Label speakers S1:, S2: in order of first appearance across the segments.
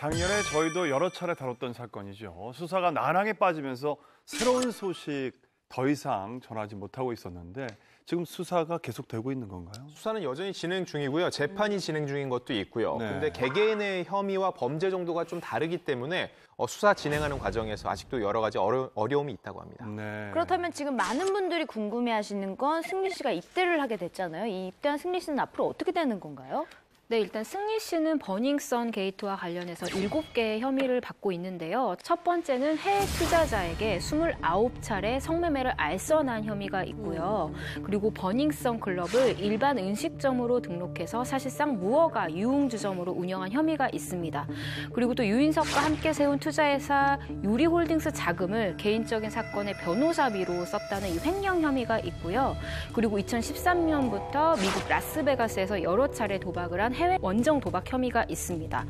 S1: 작년에 저희도 여러 차례 다뤘던 사건이죠. 수사가 난항에 빠지면서 새로운 소식 더 이상 전하지 못하고 있었는데 지금 수사가 계속되고 있는 건가요?
S2: 수사는 여전히 진행 중이고요. 재판이 진행 중인 것도 있고요.
S1: 네.
S2: 그런데 개개인의 혐의와 범죄 정도가 좀 다르기 때문에 수사 진행하는 과정에서 아직도 여러 가지 어려움이 있다고 합니다.
S1: 네.
S3: 그렇다면 지금 많은 분들이 궁금해하시는 건 승리 씨가 입대를 하게 됐잖아요. 이 입대한 승리 씨는 앞으로 어떻게 되는 건가요?
S4: 네, 일단 승리 씨는 버닝썬 게이트와 관련해서 7개의 혐의를 받고 있는데요. 첫 번째는 해외 투자자에게 29차례 성매매를 알선한 혐의가 있고요. 그리고 버닝썬 클럽을 일반 음식점으로 등록해서 사실상 무허가 유흥주점으로 운영한 혐의가 있습니다. 그리고 또 유인석과 함께 세운 투자회사 유리홀딩스 자금을 개인적인 사건의 변호사비로 썼다는 이 횡령 혐의가 있고요. 그리고 2013년부터 미국 라스베가스에서 여러 차례 도박을 한 해외 원정 도박 혐의가 있습니다.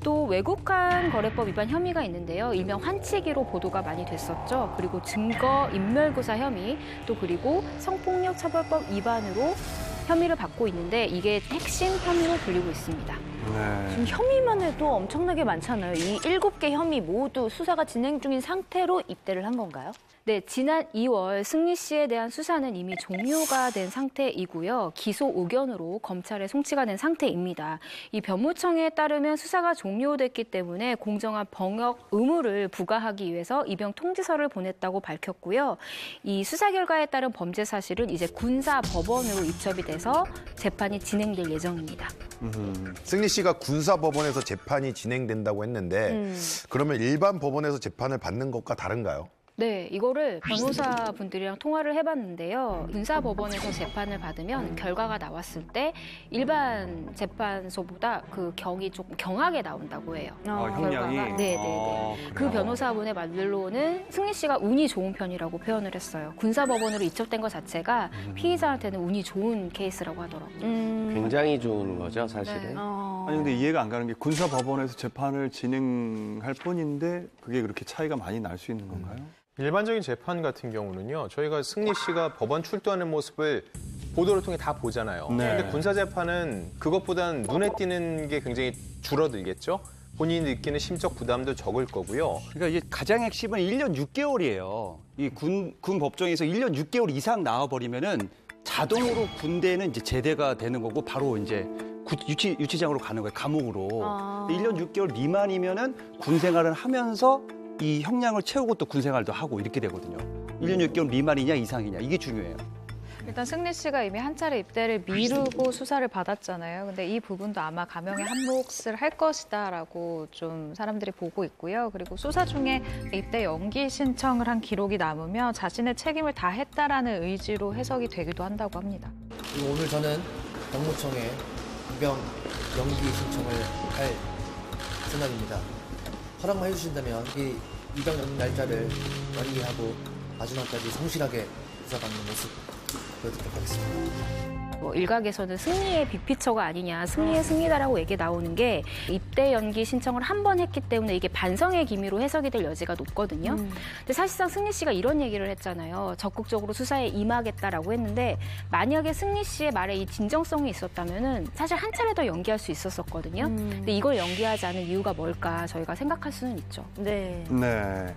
S4: 또 외국환 거래법 위반 혐의가 있는데요. 일명 환치기로 보도가 많이 됐었죠. 그리고 증거 인멸교사 혐의, 또 그리고 성폭력 처벌법 위반으로 혐의를 받고 있는데 이게 핵심 혐의로 불리고 있습니다.
S1: 네.
S3: 지금 혐의만 해도 엄청나게 많잖아요. 이 7개 혐의 모두 수사가 진행 중인 상태로 입대를 한 건가요?
S4: 네, 지난 2월 승리 씨에 대한 수사는 이미 종료가 된 상태이고요. 기소 의견으로 검찰에 송치가 된 상태입니다. 이 변무청에 따르면 수사가 종료됐기 때문에 공정한 병역 의무를 부과하기 위해서 입영 통지서를 보냈다고 밝혔고요. 이 수사 결과에 따른 범죄 사실은 이제 군사법원으로 이첩이 돼서 재판이 진행될 예정입니다.
S5: 승리 씨가 군사법원에서 재판이 진행된다고 했는데 그러면 일반 법원에서 재판을 받는 것과 다른가요?
S4: 네, 이거를 변호사분들이랑 통화를 해봤는데요. 군사법원에서 재판을 받으면 결과가 나왔을 때 일반 재판소보다 그 경이 조금 경하게 나온다고 해요.
S1: 형량이?
S4: 네네네. 그 변호사분의 말로는 승리 씨가 운이 좋은 편이라고 표현을 했어요. 군사법원으로 이첩된 것 자체가 피의자한테는 운이 좋은 케이스라고 하더라고요.
S6: 굉장히 좋은 거죠, 사실은.
S4: 네.
S1: 아니 근데 이해가 안 가는 게 군사법원에서 재판을 진행할 뿐인데 그게 그렇게 차이가 많이 날 수 있는 건가요?
S2: 일반적인 재판 같은 경우는요. 저희가 승리 씨가 법원 출두하는 모습을 보도를 통해 다 보잖아요.
S1: 네.
S2: 그런데 군사재판은 그것보다는 눈에 띄는 게 굉장히 줄어들겠죠. 본인이 느끼는 심적 부담도 적을 거고요.
S7: 그러니까 이게 가장 핵심은 1년 6개월이에요. 이 군 법정에서 1년 6개월 이상 나와버리면은 자동으로 군대는 이제 제대가 되는 거고 바로 이제 유치장으로 가는 거예요. 감옥으로. 1년 6개월 미만이면은 군 생활을 하면서 이 형량을 채우고 또 군 생활도 하고 이렇게 되거든요. 1년 6개월 미만이냐 이상이냐 이게 중요해요.
S8: 일단 승리 씨가 이미 한 차례 입대를 미루고 수사를 받았잖아요. 근데 이 부분도 아마 감형에 한 몫을 할 것이다라고 좀 사람들이 보고 있고요. 그리고 수사 중에 입대 연기 신청을 한 기록이 남으면 자신의 책임을 다했다라는 의지로 해석이 되기도 한다고 합니다.
S9: 그리고 오늘 저는 병무청에 입영 연기 신청을 할 생각입니다. 허락만 해주신다면 이 입영 날짜를 연기하고 마지막까지 성실하게 수사받는 모습 보여드리도록 하겠습니다.
S4: 일각에서는 승리의 빅피처가 아니냐, 승리의 승리다라고 얘기 나오는 게 입대 연기 신청을 한 번 했기 때문에 이게 반성의 기미로 해석이 될 여지가 높거든요. 근데 사실상 승리 씨가 이런 얘기를 했잖아요. 적극적으로 수사에 임하겠다라고 했는데 만약에 승리 씨의 말에 이 진정성이 있었다면은 사실 한 차례 더 연기할 수 있었었거든요. 근데 이걸 연기하지 않은 이유가 뭘까 저희가 생각할 수는 있죠.
S3: 네.
S1: 네.